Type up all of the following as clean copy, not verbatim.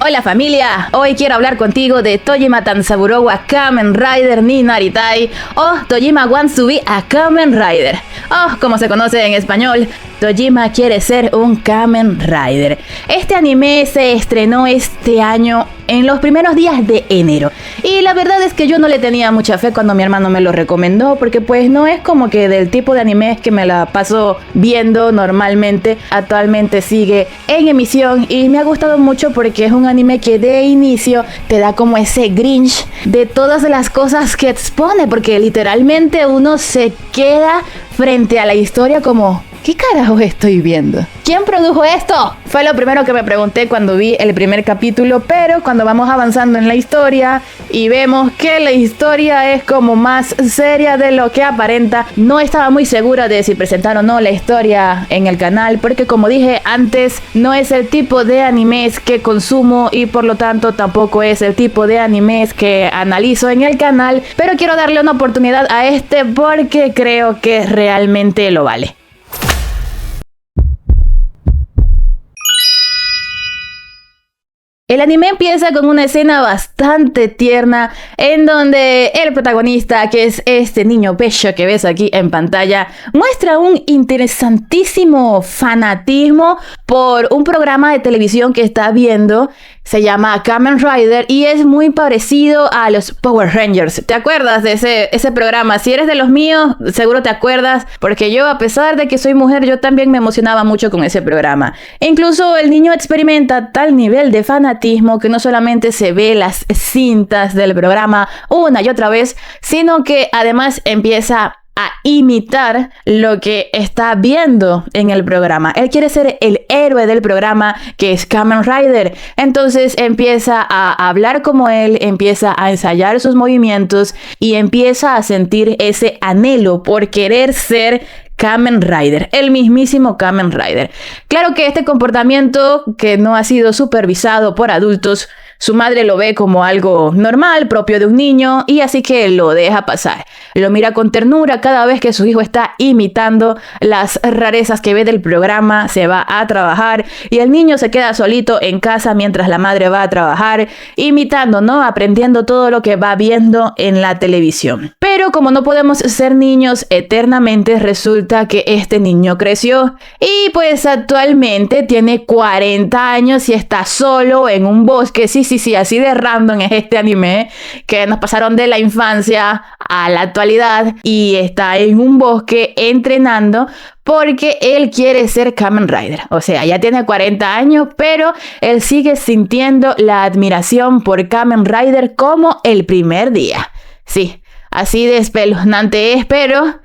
Hola familia, hoy quiero hablar contigo de Tojima Tanzaburo wa Kamen Rider ni Naritai o Tojima wants to be a Kamen Rider, o como se conoce en español, Tojima quiere ser un Kamen Rider. Este anime se estrenó este año en los primeros días de enero y la verdad es que yo no le tenía mucha fe cuando mi hermano me lo recomendó, porque pues no es como que del tipo de anime que me la paso viendo normalmente. Actualmente sigue en emisión y me ha gustado mucho porque es un anime que de inicio te da como ese Grinch de todas las cosas que expone, porque literalmente uno se queda frente a la historia como: ¿qué carajo estoy viendo? ¿Quién produjo esto? Fue lo primero que me pregunté cuando vi el primer capítulo, pero cuando vamos avanzando en la historia y vemos que la historia es como más seria de lo que aparenta, no estaba muy segura de si presentar o no la historia en el canal, porque como dije antes, no es el tipo de animes que consumo y por lo tanto tampoco es el tipo de animes que analizo en el canal, pero quiero darle una oportunidad a este porque creo que realmente lo vale. El anime empieza con una escena bastante tierna en donde el protagonista, que es este niño bello que ves aquí en pantalla, muestra un interesantísimo fanatismo por un programa de televisión que está viendo. Se llama Kamen Rider y es muy parecido a los Power Rangers. ¿Te acuerdas de ese programa? Si eres de los míos, seguro te acuerdas, porque yo, a pesar de que soy mujer, yo también me emocionaba mucho con ese programa. E incluso el niño experimenta tal nivel de fanatismo que no solamente se ve las cintas del programa una y otra vez, sino que además empieza a imitar lo que está viendo en el programa. Él quiere ser el héroe del programa, que es Kamen Rider. Entonces empieza a hablar como él, empieza a ensayar sus movimientos y empieza a sentir ese anhelo por querer ser Kamen Rider, el mismísimo Kamen Rider. Claro que este comportamiento, que no ha sido supervisado por adultos, su madre lo ve como algo normal, propio de un niño, y así que lo deja pasar. Lo mira con ternura cada vez que su hijo está imitando las rarezas que ve del programa. Se va a trabajar y el niño se queda solito en casa mientras la madre va a trabajar, imitando, ¿no? Aprendiendo todo lo que va viendo en la televisión. Pero como no podemos ser niños eternamente, resulta que este niño creció y pues actualmente tiene 40 años y está solo en un bosque. Sí, así de random es este anime, que nos pasaron de la infancia a la actualidad, y está en un bosque entrenando porque él quiere ser Kamen Rider. O sea, ya tiene 40 años, pero él sigue sintiendo la admiración por Kamen Rider como el primer día. Sí, así de espeluznante es, pero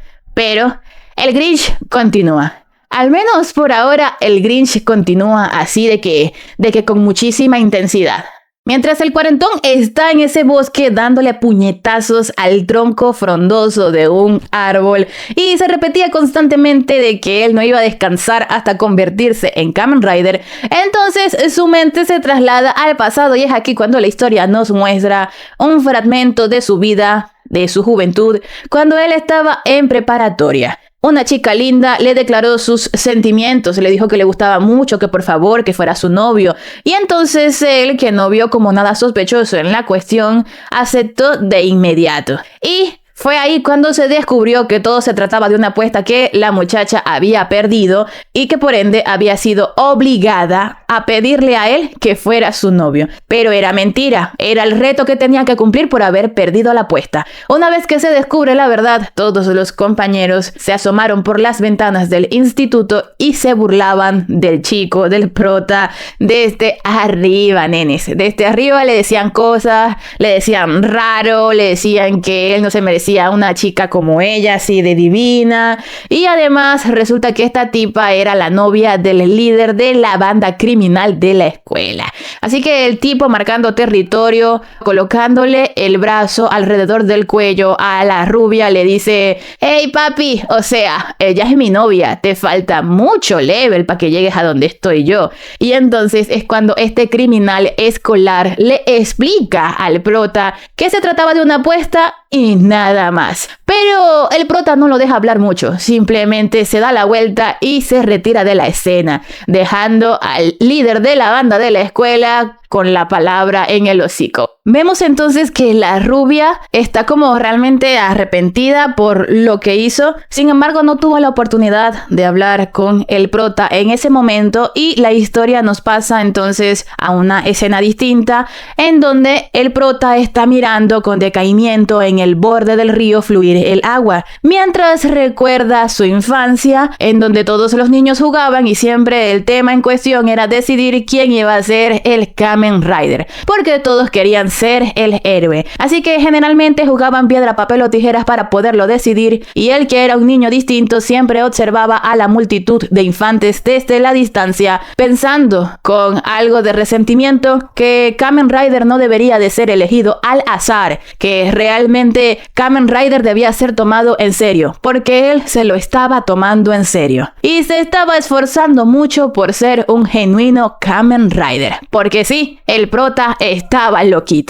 el Grinch continúa. Al menos por ahora el Grinch continúa así de que con muchísima intensidad. Mientras el cuarentón está en ese bosque dándole puñetazos al tronco frondoso de un árbol y se repetía constantemente de que él no iba a descansar hasta convertirse en Kamen Rider, entonces su mente se traslada al pasado y es aquí cuando la historia nos muestra un fragmento de su vida, de su juventud, cuando él estaba en preparatoria. Una chica linda le declaró sus sentimientos, le dijo que le gustaba mucho, que por favor, que fuera su novio. Y entonces él, que no vio como nada sospechoso en la cuestión, aceptó de inmediato. Y fue ahí cuando se descubrió que todo se trataba de una apuesta que la muchacha había perdido y que por ende había sido obligada a pedirle a él que fuera su novio. Pero era mentira, era el reto que tenía que cumplir por haber perdido la apuesta. Una vez que se descubre la verdad, todos los compañeros se asomaron por las ventanas del instituto y se burlaban del chico, del prota, desde arriba, nenes. Desde arriba le decían cosas, le decían raro, le decían que él no se merecía una chica como ella, así de divina. Y además resulta que esta tipa era la novia del líder de la banda criminal de la escuela. Así que el tipo, marcando territorio, colocándole el brazo alrededor del cuello a la rubia, le dice: hey papi, o sea, ella es mi novia, te falta mucho level para que llegues a donde estoy yo. Y entonces es cuando este criminal escolar le explica al prota que se trataba de una apuesta y nada más. Pero el prota no lo deja hablar mucho, simplemente se da la vuelta y se retira de la escena, dejando al líder de la banda de la escuela con la palabra en el hocico. Vemos entonces que la rubia está como realmente arrepentida por lo que hizo. Sin embargo, no tuvo la oportunidad de hablar con el prota en ese momento y la historia nos pasa entonces a una escena distinta en donde el prota está mirando con decaimiento en el borde del río fluir el agua, mientras recuerda su infancia en donde todos los niños jugaban y siempre el tema en cuestión era decidir quién iba a ser el Kamen Rider, porque todos querían ser el héroe. Así que generalmente jugaban piedra, papel o tijeras para poderlo decidir, y él, que era un niño distinto, siempre observaba a la multitud de infantes desde la distancia, pensando con algo de resentimiento que Kamen Rider no debería de ser elegido al azar, que realmente Kamen Rider debía ser tomado en serio, porque él se lo estaba tomando en serio y se estaba esforzando mucho por ser un genuino Kamen Rider, porque sí, el prota estaba loquito.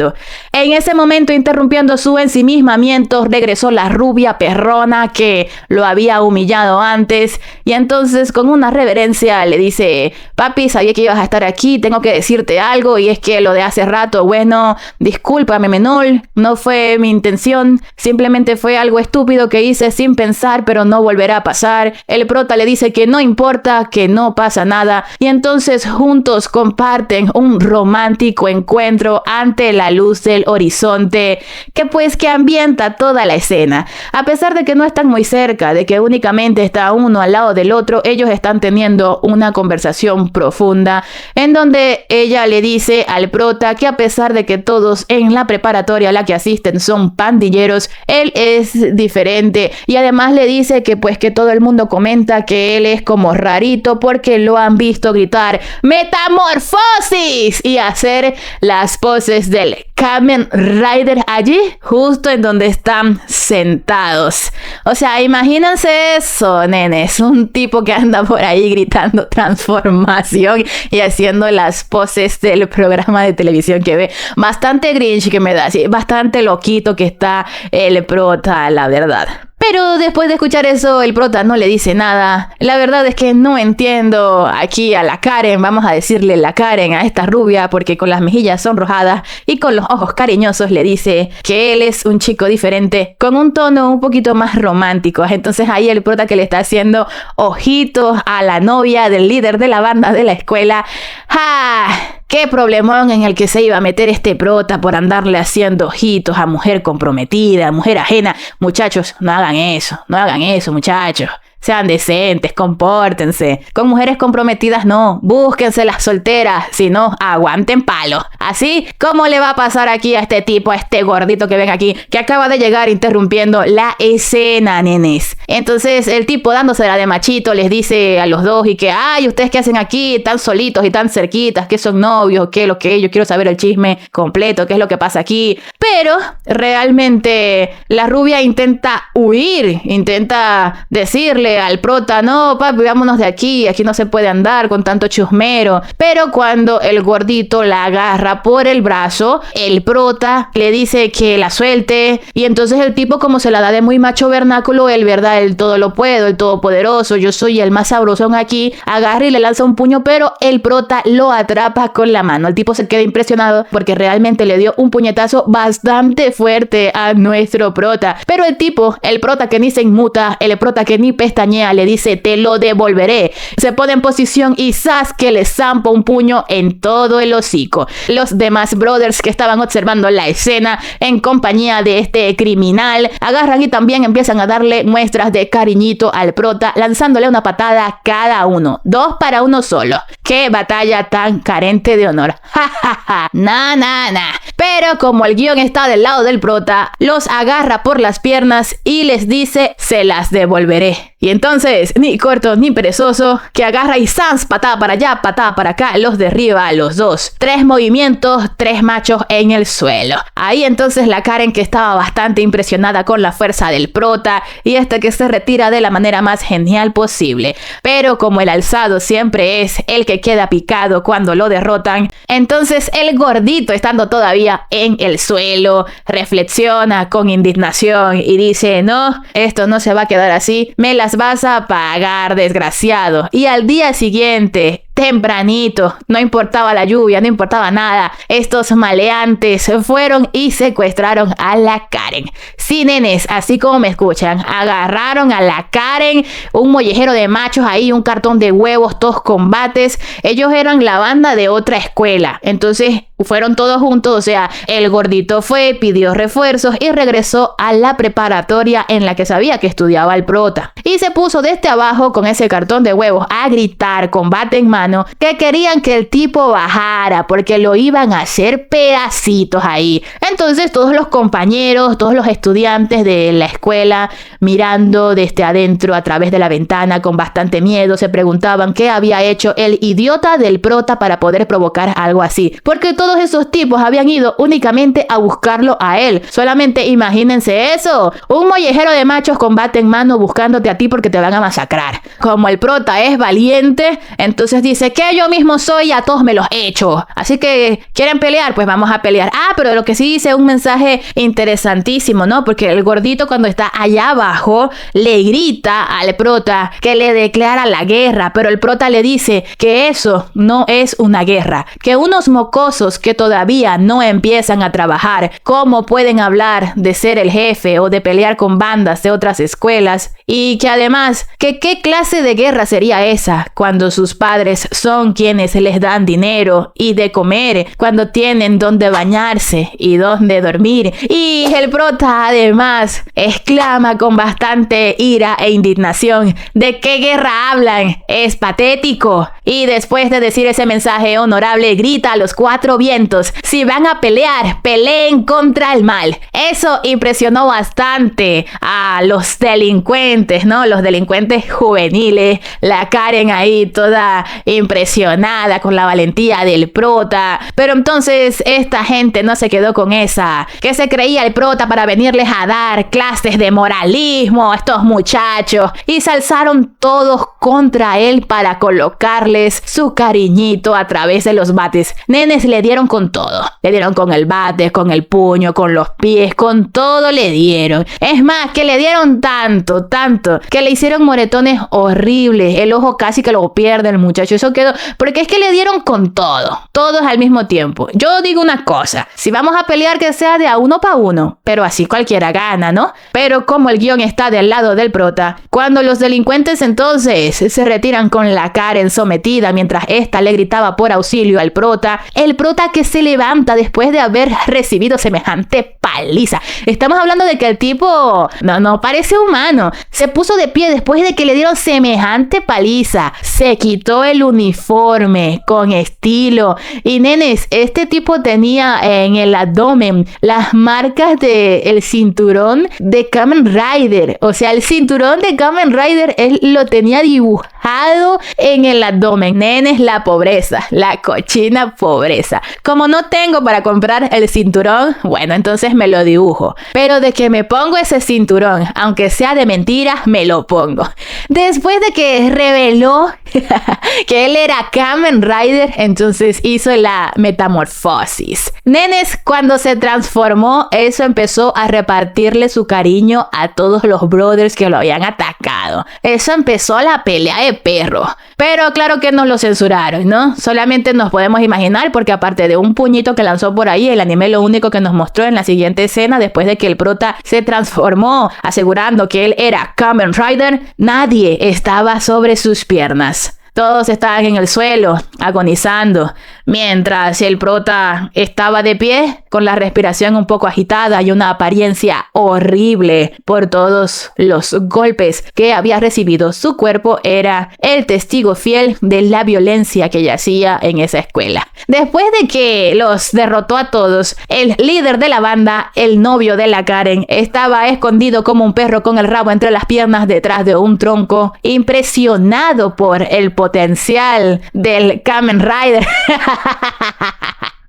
En ese momento, interrumpiendo su ensimismamiento, regresó la rubia perrona que lo había humillado antes, y entonces con una reverencia le dice: papi, sabía que ibas a estar aquí, tengo que decirte algo, y es que lo de hace rato, bueno, discúlpame menor, no fue mi intención, simplemente fue algo estúpido que hice sin pensar, pero no volverá a pasar. El prota le dice que no importa, que no pasa nada, y entonces juntos comparten un romántico encuentro ante la luz del horizonte que ambienta toda la escena. A pesar de que no están muy cerca, de que únicamente está uno al lado del otro, ellos están teniendo una conversación profunda en donde ella le dice al prota que a pesar de que todos en la preparatoria a la que asisten son pandilleros, él es diferente, y además le dice que que todo el mundo comenta que él es como rarito porque lo han visto gritar ¡Metamorfosis! y hacer las poses del Kamen Rider allí, justo en donde están sentados. O sea, imagínense eso, nenes. Un tipo que anda por ahí gritando transformación y haciendo las poses del programa de televisión que ve. Bastante Grinch que me da, sí, bastante loquito que está el prota, la verdad. Pero después de escuchar eso, el prota no le dice nada. La verdad es que no entiendo aquí a la Karen, vamos a decirle la Karen a esta rubia, porque con las mejillas sonrojadas y con los ojos cariñosos le dice que él es un chico diferente, con un tono un poquito más romántico. Entonces ahí el prota, que le está haciendo ojitos a la novia del líder de la banda de la escuela. ¡Ja! ¡Qué problemón en el que se iba a meter este prota por andarle haciendo ojitos a mujer comprometida, a mujer ajena! Muchachos, no hagan eso, muchachos. Sean decentes, compórtense. Con mujeres comprometidas no, búsquense las solteras, si no, aguanten palo. Así como le va a pasar aquí a este tipo, a este gordito que ven aquí, que acaba de llegar interrumpiendo la escena, nenes. Entonces el tipo, dándosela de machito, les dice a los dos y que, ay, ¿ustedes qué hacen aquí tan solitos y tan cerquitas? ¿Qué son novios? ¿Qué es lo que? Yo quiero saber el chisme completo, ¿qué es lo que pasa aquí? Pero realmente la rubia intenta huir, intenta decirle al prota: no, papi, vámonos de aquí no se puede andar con tanto chusmero. Pero cuando el gordito la agarra por el brazo, el prota le dice que la suelte, y entonces el tipo, como se la da de muy macho vernáculo, el verdad, el todo lo puedo, el todopoderoso, yo soy el más sabrosón aquí, agarra y le lanza un puño, pero el prota lo atrapa con la mano. El tipo se queda impresionado porque realmente le dio un puñetazo bastante fuerte a nuestro prota, pero el prota que ni se inmuta, el prota que ni pestañea, le dice: te lo devolveré. Se pone en posición y ¡zas! Que le zampa un puño en todo el hocico. Los demás brothers que estaban observando la escena en compañía de este criminal agarran y también empiezan a darle muestras de cariñito al prota, lanzándole una patada cada uno. 2 para 1 solo. ¡Qué batalla tan carente de honor! ¡Ja, ja, ja! ¡Na! Pero como el guión está del lado del prota, los agarra por las piernas y les dice: se las devolveré. Y entonces, ni corto ni perezoso, que agarra y ¡sans! Patada para allá, patada para acá, los derriba a los dos. 3 movimientos, 3 machos en el suelo. Ahí entonces la Karen, que estaba bastante impresionada con la fuerza del prota, y que se retira de la manera más genial posible. Pero como el alzado siempre es el que queda picado cuando lo derrotan, entonces el gordito, estando todavía en el suelo, reflexiona con indignación y dice: no, esto no se va a quedar así, me las vas a pagar, desgraciado. Y al día siguiente, tempranito, no importaba la lluvia, no importaba nada, estos maleantes fueron y secuestraron a la Karen. Sí, nenes, así como me escuchan, agarraron a la Karen, un mollejero de machos ahí, un cartón de huevos, todos combates. Ellos eran la banda de otra escuela, entonces fueron todos juntos, o sea, el gordito fue, pidió refuerzos y regresó a la preparatoria en la que sabía que estudiaba el prota. Y se puso desde abajo con ese cartón de huevos a gritar, combate en mano, que querían que el tipo bajara porque lo iban a hacer pedacitos ahí. Entonces todos los compañeros, todos los estudiantes de la escuela, mirando desde adentro a través de la ventana con bastante miedo, se preguntaban qué había hecho el idiota del prota para poder provocar algo así. Porque todos esos tipos habían ido únicamente a buscarlo a él. Solamente imagínense eso. Un mollejero de machos combate en mano buscándote a ti porque te van a masacrar. Como el prota es valiente, entonces dice que yo mismo soy y a todos me los echo. Así que, ¿quieren pelear? Pues vamos a pelear. Ah, pero lo que sí dice un mensaje interesantísimo, ¿no? Porque el gordito cuando está allá abajo le grita al prota que le declara la guerra, pero el prota le dice que eso no es una guerra, que unos mocosos que todavía no empiezan a trabajar, ¿cómo pueden hablar de ser el jefe o de pelear con bandas de otras escuelas? Y que además, que qué clase de guerra sería esa cuando sus padres son quienes les dan dinero y de comer, cuando tienen donde bañarse y donde dormir. Y el prota además exclama con bastante ira e indignación: ¿de qué guerra hablan? Es patético. Y después de decir ese mensaje honorable, grita a los cuatro vientos: si van a pelear, peleen contra el mal. Eso impresionó bastante a los delincuentes, ¿no? Los delincuentes juveniles. La Karen ahí toda impresionada con la valentía del prota. Pero entonces esta gente no se quedó con esa. ¿Qué se creía el prota para venirles a dar clases de moralismo a estos muchachos? Y se alzaron todos contra él para colocarles su cariñito a través de los bates. Nenes, le dieron con todo. Le dieron con el bate, con el puño, con los pies, con todo le dieron. Es más, que le dieron tanto, que le hicieron moretones horribles. El ojo casi que lo pierde el muchacho. Eso quedó, porque es que le dieron con todo. Todos al mismo tiempo. Yo digo una cosa, si vamos a pelear que sea de a uno para uno, pero así cualquiera gana, ¿no? Pero como el guión está del lado del prota, cuando los delincuentes entonces se retiran con la Karen sometida mientras esta le gritaba por auxilio al prota, el prota que se levanta después de haber recibido semejante paliza. Estamos hablando de que el tipo no parece humano. Se puso de pie después de que le dieron semejante paliza. Se quitó el uniforme con estilo. Y nenes, este tipo tenía en el abdomen las marcas del cinturón de Kamen Rider. O sea, el cinturón de Kamen Rider él lo tenía dibujado en el abdomen. Nenes, la pobreza, la cochina pobreza. Como no tengo para comprar el cinturón, bueno, entonces me lo dibujo. Pero de que me pongo ese cinturón, aunque sea de mentira, me lo pongo. Después de que reveló que él era Kamen Rider, entonces hizo la metamorfosis. Nenes, cuando se transformó, eso empezó a repartirle su cariño a todos los brothers que lo habían atacado. Eso empezó la pelea de perros. Pero claro que nos lo censuraron, ¿no? Solamente nos podemos imaginar, porque aparte de un puñito que lanzó por ahí, el anime lo único que nos mostró en la siguiente escena, después de que el prota se transformó, asegurando que él era Kamen Rider, nadie estaba sobre sus piernas. Todos estaban en el suelo, agonizando, mientras el prota estaba de pie, con la respiración un poco agitada y una apariencia horrible por todos los golpes que había recibido. Su cuerpo era el testigo fiel de la violencia que yacía en esa escuela. Después de que los derrotó a todos, el líder de la banda, el novio de la Karen, estaba escondido como un perro con el rabo entre las piernas detrás de un tronco, impresionado por el potencial del Kamen Rider.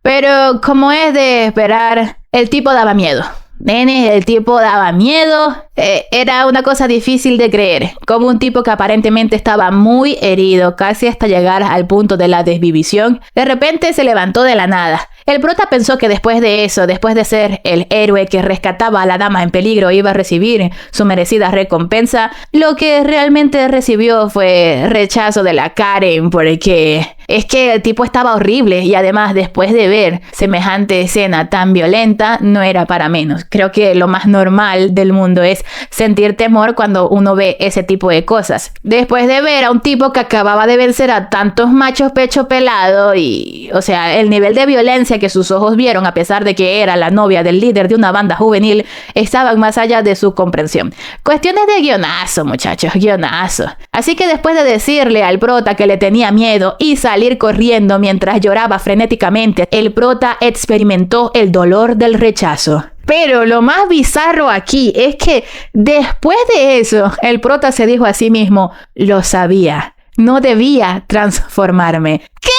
Pero como es de esperar, el tipo daba miedo. Nene, el tipo daba miedo Era una cosa difícil de creer, como un tipo que aparentemente estaba muy herido, casi hasta llegar al punto de la desvivisión, de repente se levantó de la nada. El prota pensó que después de eso, después de ser el héroe que rescataba a la dama en peligro, iba a recibir su merecida recompensa. Lo que realmente recibió fue rechazo de la Karen, porque es que el tipo estaba horrible y además después de ver semejante escena tan violenta, no era para menos. Creo que lo más normal del mundo es sentir temor cuando uno ve ese tipo de cosas. Después de ver a un tipo que acababa de vencer a tantos machos pecho pelado y, o sea, el nivel de violencia que sus ojos vieron, a pesar de que era la novia del líder de una banda juvenil, estaban más allá de su comprensión. Cuestiones de guionazo, muchachos, guionazo. Así que después de decirle al prota que le tenía miedo y salir corriendo mientras lloraba frenéticamente, el prota experimentó el dolor del rechazo. Pero lo más bizarro aquí es que después de eso, el prota se dijo a sí mismo: lo sabía, no debía transformarme. ¿Qué?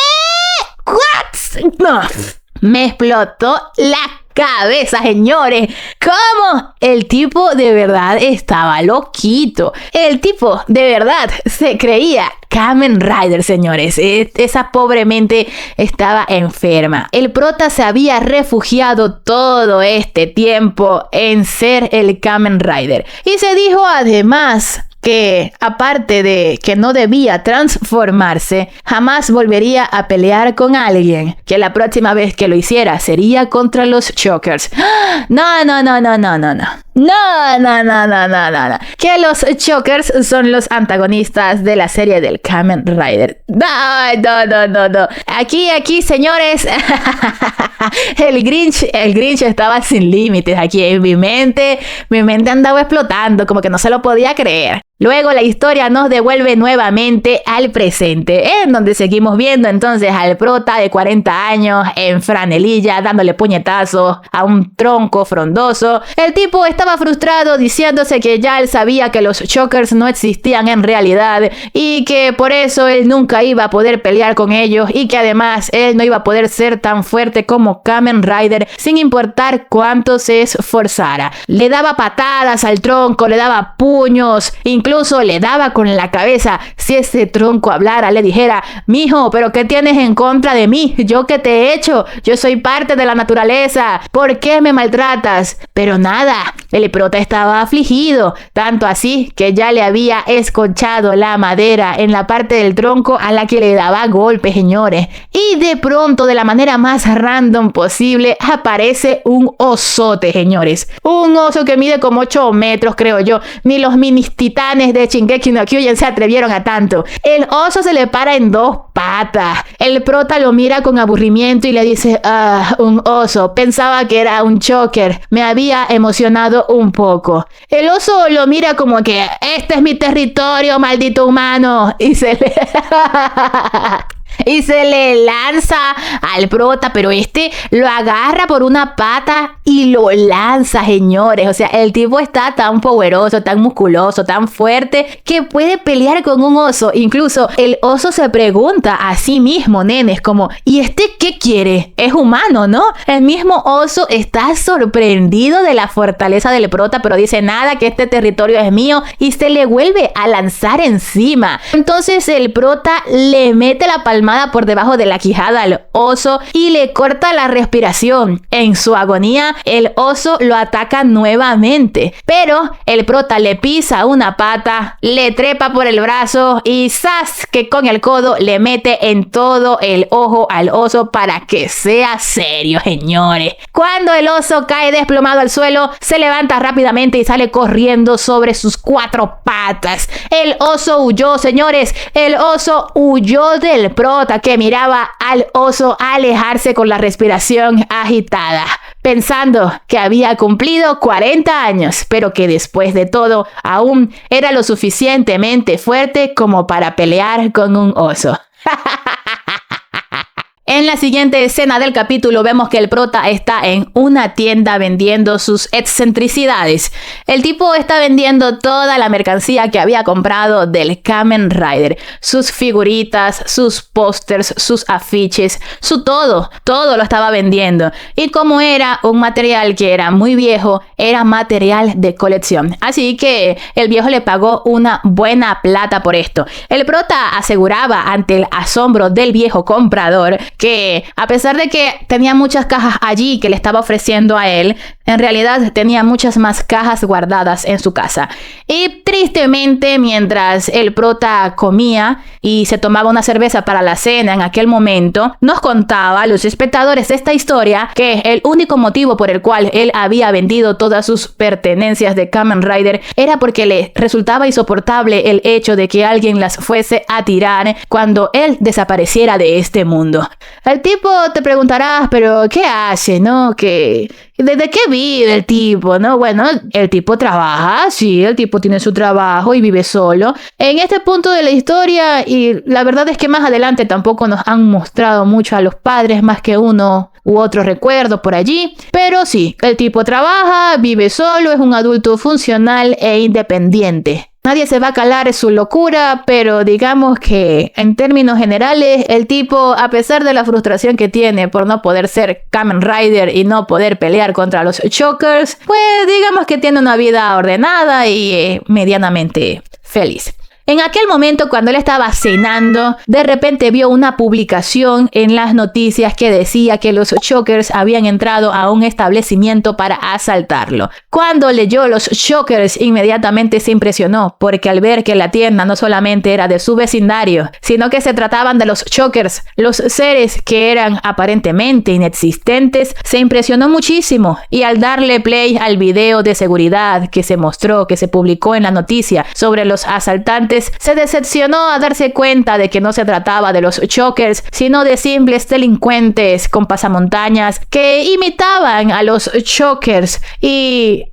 ¿What? No. Me explotó la cabeza, señores. ¿Cómo? El tipo de verdad estaba loquito. El tipo de verdad se creía Kamen Rider, señores. Esa pobre mente estaba enferma. El prota se había refugiado todo este tiempo en ser el Kamen Rider. Y se dijo además que, aparte de que no debía transformarse, jamás volvería a pelear con alguien, que la próxima vez que lo hiciera sería contra los Chokers. No, no, no, no, no, no, no. No, no, no, no, no, no, no. Que los Chokers son los antagonistas de la serie del Kamen Rider. No, no, no, no, no. Aquí, señores, el Grinch estaba sin límites aquí en mi mente andaba explotando, como que no se lo podía creer. Luego la historia nos devuelve nuevamente al presente, en donde seguimos viendo entonces al prota de 40 años en franelilla dándole puñetazos a un tronco frondoso. El tipo estaba frustrado diciéndose que ya él sabía que los Chokers no existían en realidad y que por eso él nunca iba a poder pelear con ellos y que además él no iba a poder ser tan fuerte como Kamen Rider sin importar cuánto se esforzara. Le daba patadas al tronco, le daba puños, incluso le daba con la cabeza. Si ese tronco hablara, le dijera: mijo, ¿pero qué tienes en contra de mí? ¿Yo qué te he hecho? Yo soy parte de la naturaleza. ¿Por qué me maltratas? Pero nada, el prota estaba afligido, tanto así que ya le había escorchado la madera en la parte del tronco a la que le daba golpes, señores. Y de pronto, de la manera más random posible, aparece un osote, señores. Un oso que mide como 8 metros, creo yo. Ni los mini titanes de Shingeki no Kyojin se atrevieron a tanto. El oso se le para en 2 patas. El prota lo mira con aburrimiento y le dice: un oso. Pensaba que era un choker. Me había emocionado un poco. El oso lo mira como que: este es mi territorio, maldito humano. Y se le lanza al prota, pero este lo agarra por una pata y lo lanza, señores. O sea, el tipo está tan poderoso, tan musculoso, tan fuerte que puede pelear con un oso. Incluso el oso se pregunta a sí mismo, nenes, como: ¿y este qué quiere? Es humano, ¿no? El mismo oso está sorprendido de la fortaleza del prota, pero dice: nada, que este territorio es mío, y se le vuelve a lanzar encima. Entonces el prota le mete la palmada por debajo de la quijada al oso y le corta la respiración. En su agonía, el oso lo ataca nuevamente, pero el prota le pisa una pata, le trepa por el brazo y ¡zas!, que con el codo le mete en todo el ojo al oso para que sea serio, señores. Cuando el oso cae desplomado al suelo, se levanta rápidamente y sale corriendo sobre sus 4 patas. El oso huyó, señores. El oso huyó del prota, que miraba al oso alejarse con la respiración agitada, pensando que había cumplido 40 años, pero que después de todo aún era lo suficientemente fuerte como para pelear con un oso. En la siguiente escena del capítulo vemos que el prota está en una tienda vendiendo sus excentricidades. El tipo está vendiendo toda la mercancía que había comprado del Kamen Rider. Sus figuritas, sus pósters, sus afiches, su todo lo estaba vendiendo. Y como era un material que era muy viejo, era material de colección. Así que el viejo le pagó una buena plata por esto. El prota aseguraba ante el asombro del viejo comprador que a pesar de que tenía muchas cajas allí que le estaba ofreciendo a él, en realidad tenía muchas más cajas guardadas en su casa. Y tristemente, mientras el prota comía y se tomaba una cerveza para la cena en aquel momento, nos contaba a los espectadores de esta historia que el único motivo por el cual él había vendido todas sus pertenencias de Kamen Rider era porque le resultaba insoportable el hecho de que alguien las fuese a tirar cuando él desapareciera de este mundo. El tipo, te preguntarás, pero ¿qué hace, no? ¿De qué vive el tipo, no? Bueno, el tipo trabaja, sí, el tipo tiene su trabajo y vive solo. En este punto de la historia, y la verdad es que más adelante tampoco nos han mostrado mucho a los padres, más que uno u otro recuerdo por allí. Pero sí, el tipo trabaja, vive solo, es un adulto funcional e independiente. Nadie se va a calar su locura, pero digamos que en términos generales, el tipo, a pesar de la frustración que tiene por no poder ser Kamen Rider y no poder pelear contra los Chokers, pues digamos que tiene una vida ordenada y medianamente feliz. En aquel momento, cuando él estaba cenando, de repente vio una publicación en las noticias que decía que los Chokers habían entrado a un establecimiento para asaltarlo. Cuando leyó los Chokers, inmediatamente se impresionó, porque al ver que la tienda no solamente era de su vecindario, sino que se trataban de los Chokers, los seres que eran aparentemente inexistentes, se impresionó muchísimo. Y al darle play al video de seguridad que se mostró, que se publicó en la noticia sobre los asaltantes, se decepcionó a darse cuenta de que no se trataba de los Chokers, sino de simples delincuentes con pasamontañas que imitaban a los Chokers. Y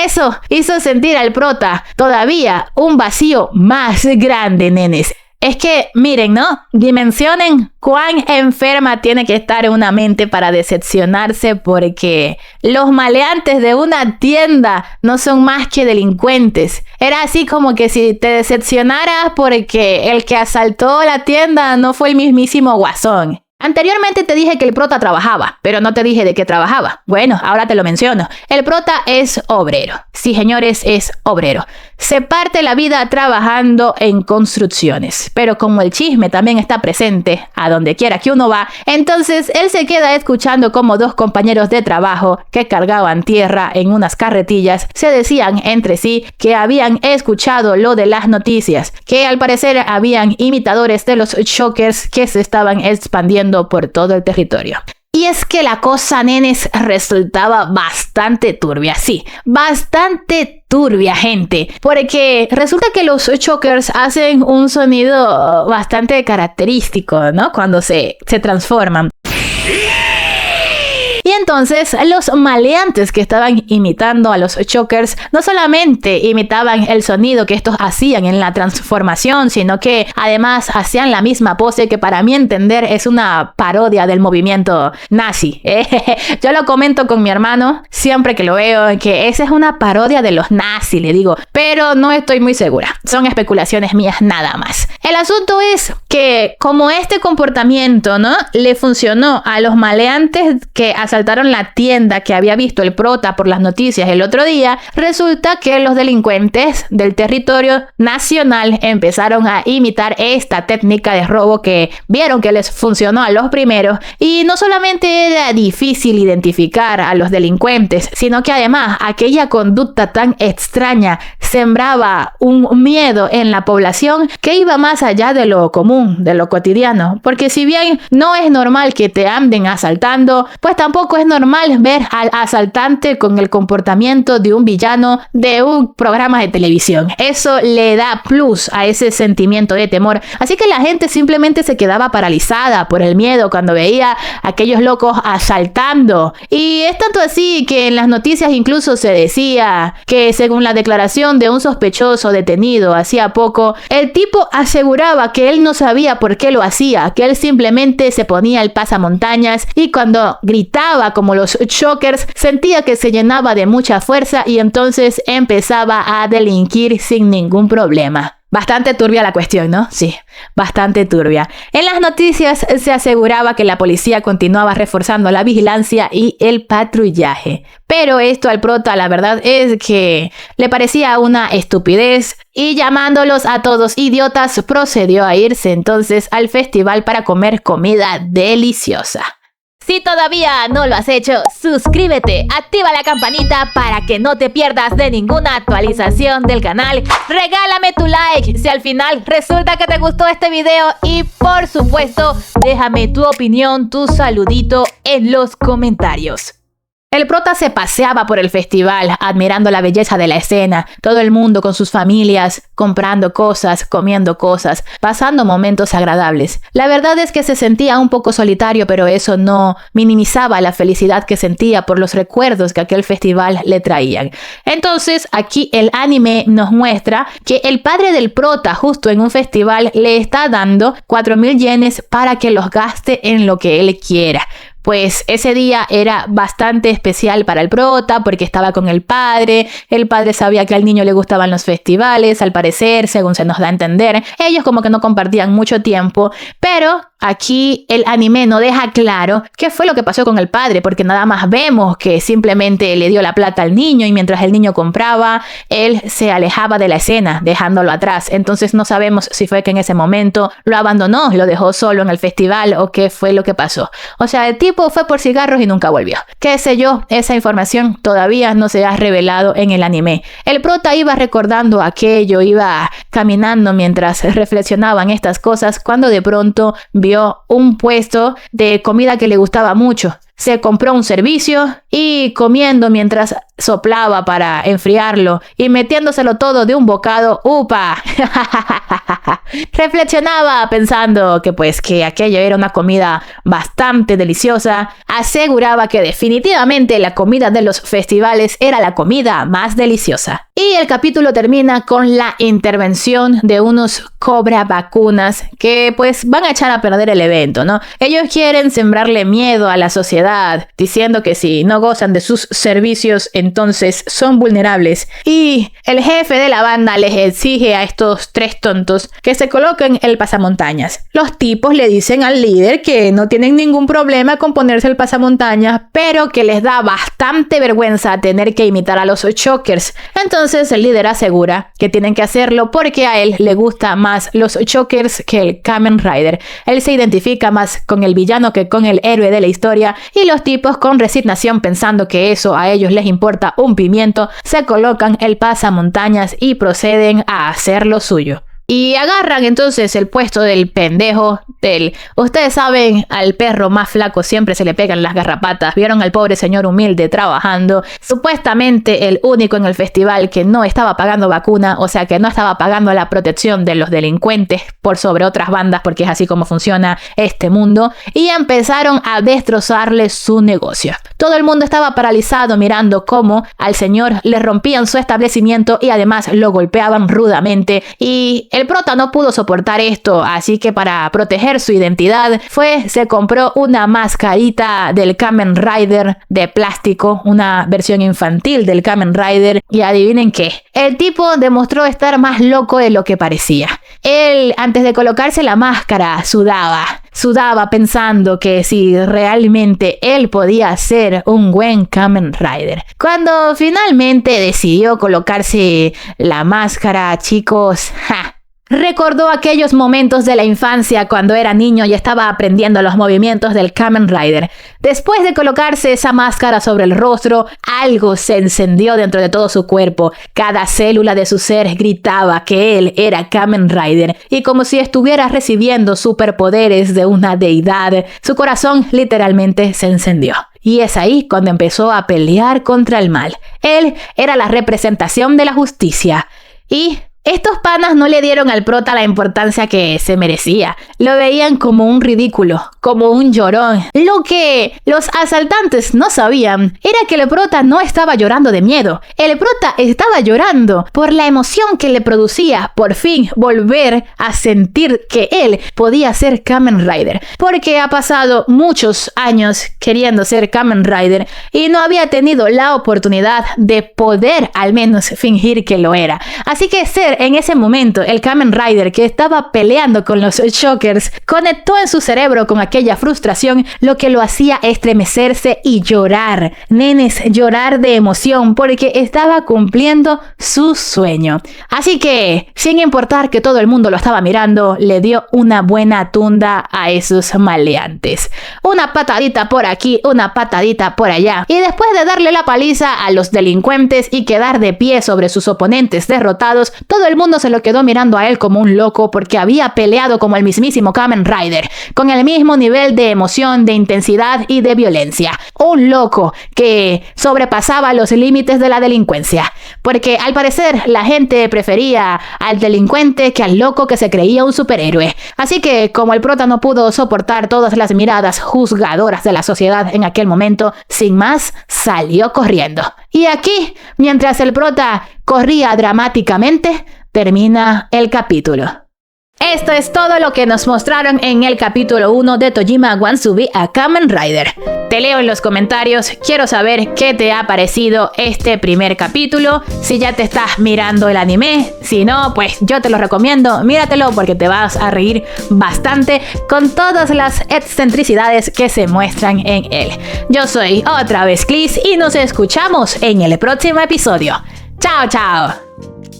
eso hizo sentir al prota todavía un vacío más grande, nenes. Es que, miren, ¿no? Dimensionen cuán enferma tiene que estar una mente para decepcionarse, porque los maleantes de una tienda no son más que delincuentes. Era así como que si te decepcionaras porque el que asaltó la tienda no fue el mismísimo Guasón. Anteriormente te dije que el prota trabajaba, pero no te dije de qué trabajaba. Bueno, ahora te lo menciono. El prota es obrero. Sí, señores, es obrero. Se parte la vida trabajando en construcciones. Pero como el chisme también está presente a donde quiera que uno va, entonces él se queda escuchando como dos compañeros de trabajo que cargaban tierra en unas carretillas se decían entre sí que habían escuchado lo de las noticias, que al parecer habían imitadores de los Chokers que se estaban expandiendo por todo el territorio. Y es que la cosa, nenes, resultaba bastante turbia, sí, bastante turbia, gente, porque resulta que los Chokers hacen un sonido bastante característico, ¿no? Cuando se transforman. Y entonces los maleantes que estaban imitando a los Chokers no solamente imitaban el sonido que estos hacían en la transformación, sino que además hacían la misma pose que para mi entender es una parodia del movimiento nazi. Yo lo comento con mi hermano siempre que lo veo, que esa es una parodia de los nazis, le digo, pero no estoy muy segura. Son especulaciones mías nada más. El asunto es que como este comportamiento, ¿no?, le funcionó a los maleantes que asaltaron la tienda que había visto el prota por las noticias el otro día, resulta que los delincuentes del territorio nacional empezaron a imitar esta técnica de robo que vieron que les funcionó a los primeros. Y no solamente era difícil identificar a los delincuentes, sino que además aquella conducta tan extraña sembraba un miedo en la población que iba más allá de lo común, de lo cotidiano. Porque si bien no es normal que te anden asaltando, pues tampoco tampoco es normal ver al asaltante con el comportamiento de un villano de un programa de televisión. Eso le da plus a ese sentimiento de temor. Así que la gente simplemente se quedaba paralizada por el miedo cuando veía a aquellos locos asaltando. Y es tanto así que en las noticias incluso se decía que, según la declaración de un sospechoso detenido hacía poco, el tipo aseguraba que él no sabía por qué lo hacía, que él simplemente se ponía el pasamontañas y cuando gritaba como los chokers sentía que se llenaba de mucha fuerza y entonces empezaba a delinquir sin ningún problema. Bastante turbia la cuestión, ¿no? Sí, bastante turbia. En las noticias se aseguraba que la policía continuaba reforzando la vigilancia y el patrullaje. Pero esto al prota, la verdad es que le parecía una estupidez y, llamándolos a todos idiotas, procedió a irse entonces al festival para comer comida deliciosa. Si todavía no lo has hecho, suscríbete, activa la campanita para que no te pierdas de ninguna actualización del canal. Regálame tu like si al final resulta que te gustó este video y, por supuesto, déjame tu opinión, tu saludito en los comentarios. El prota se paseaba por el festival, admirando la belleza de la escena, todo el mundo con sus familias, comprando cosas, comiendo cosas, pasando momentos agradables. La verdad es que se sentía un poco solitario, pero eso no minimizaba la felicidad que sentía por los recuerdos que aquel festival le traían. Entonces, aquí el anime nos muestra que el padre del prota, justo en un festival, le está dando 4,000 yenes para que los gaste en lo que él quiera. Pues ese día era bastante especial para el prota porque estaba con el padre sabía que al niño le gustaban los festivales, al parecer, según se nos da a entender. Ellos como que no compartían mucho tiempo, pero aquí el anime no deja claro qué fue lo que pasó con el padre, porque nada más vemos que simplemente le dio la plata al niño y mientras el niño compraba, él se alejaba de la escena, dejándolo atrás. Entonces no sabemos si fue que en ese momento lo abandonó, lo dejó solo en el festival o qué fue lo que pasó. O sea, el tipo fue por cigarros y nunca volvió. Qué sé yo, esa información todavía no se ha revelado en el anime. El prota iba recordando aquello, iba caminando mientras reflexionaban estas cosas, cuando de pronto vio un puesto de comida que le gustaba mucho. Se compró un servicio y comiendo mientras soplaba para enfriarlo y metiéndoselo todo de un bocado, ¡upa! Reflexionaba pensando que aquello era una comida bastante deliciosa. Aseguraba que definitivamente la comida de los festivales era la comida más deliciosa. Y el capítulo termina con la intervención de unos cobra vacunas que pues van a echar a perder el evento, ¿no? Ellos quieren sembrarle miedo a la sociedad, diciendo que si no gozan de sus servicios, entonces son vulnerables. Y el jefe de la banda les exige a estos 3 tontos que se coloquen el pasamontañas. Los tipos le dicen al líder que no tienen ningún problema con ponerse el pasamontañas, pero que les da bastante vergüenza tener que imitar a los chokers. Entonces el líder asegura que tienen que hacerlo porque a él le gusta más los chokers que el Kamen Rider. Él se identifica más con el villano que con el héroe de la historia y los tipos, con resignación, pensando que eso a ellos les importa un pimiento, se colocan el pasamontañas y proceden a hacer lo suyo. Y agarran entonces el puesto del pendejo ustedes saben, al perro más flaco siempre se le pegan las garrapatas. Vieron al pobre señor humilde trabajando, supuestamente el único en el festival que no estaba pagando vacuna, o sea que no estaba pagando la protección de los delincuentes por sobre otras bandas, porque es así como funciona este mundo, y empezaron a destrozarle su negocio. Todo el mundo estaba paralizado mirando cómo al señor le rompían su establecimiento y además lo golpeaban rudamente, y el prota no pudo soportar esto, así que para proteger su identidad se compró una mascarita del Kamen Rider de plástico, una versión infantil del Kamen Rider, y adivinen qué, el tipo demostró estar más loco de lo que parecía. Él, antes de colocarse la máscara, sudaba pensando que si realmente él podía ser un buen Kamen Rider. Cuando finalmente decidió colocarse la máscara, chicos, recordó aquellos momentos de la infancia cuando era niño y estaba aprendiendo los movimientos del Kamen Rider. Después de colocarse esa máscara sobre el rostro, algo se encendió dentro de todo su cuerpo. Cada célula de su ser gritaba que él era Kamen Rider, y como si estuviera recibiendo superpoderes de una deidad, su corazón literalmente se encendió. Y es ahí cuando empezó a pelear contra el mal. Él era la representación de la justicia. Y estos panas no le dieron al prota la importancia que se merecía. Lo veían como un ridículo, como un llorón. Lo que los asaltantes no sabían era que el prota no estaba llorando de miedo. El prota estaba llorando por la emoción que le producía por fin volver a sentir que él podía ser Kamen Rider. Porque ha pasado muchos años queriendo ser Kamen Rider y no había tenido la oportunidad de poder al menos fingir que lo era. Así que ser en ese momento el Kamen Rider que estaba peleando con los Shockers conectó en su cerebro con aquella frustración, lo que lo hacía estremecerse y llorar. Nenes, llorar de emoción porque estaba cumpliendo su sueño. Así que, sin importar que todo el mundo lo estaba mirando, le dio una buena tunda a esos maleantes. Una patadita por aquí, una patadita por allá. Y después de darle la paliza a los delincuentes y quedar de pie sobre sus oponentes derrotados, todo el mundo se lo quedó mirando a él como un loco porque había peleado como el mismísimo Kamen Rider, con el mismo nivel de emoción, de intensidad y de violencia. Un loco que sobrepasaba los límites de la delincuencia, porque al parecer la gente prefería al delincuente que al loco que se creía un superhéroe. Así que como el prota no pudo soportar todas las miradas juzgadoras de la sociedad en aquel momento, sin más, salió corriendo. Y aquí, mientras el prota corría dramáticamente, termina el capítulo. Esto es todo lo que nos mostraron en el capítulo 1 de Tojima Wansubi a Kamen Rider. Te leo en los comentarios, quiero saber qué te ha parecido este primer capítulo, si ya te estás mirando el anime, si no, pues yo te lo recomiendo, míratelo porque te vas a reír bastante con todas las excentricidades que se muestran en él. Yo soy otra vez Clis y nos escuchamos en el próximo episodio. ¡Chao, chao!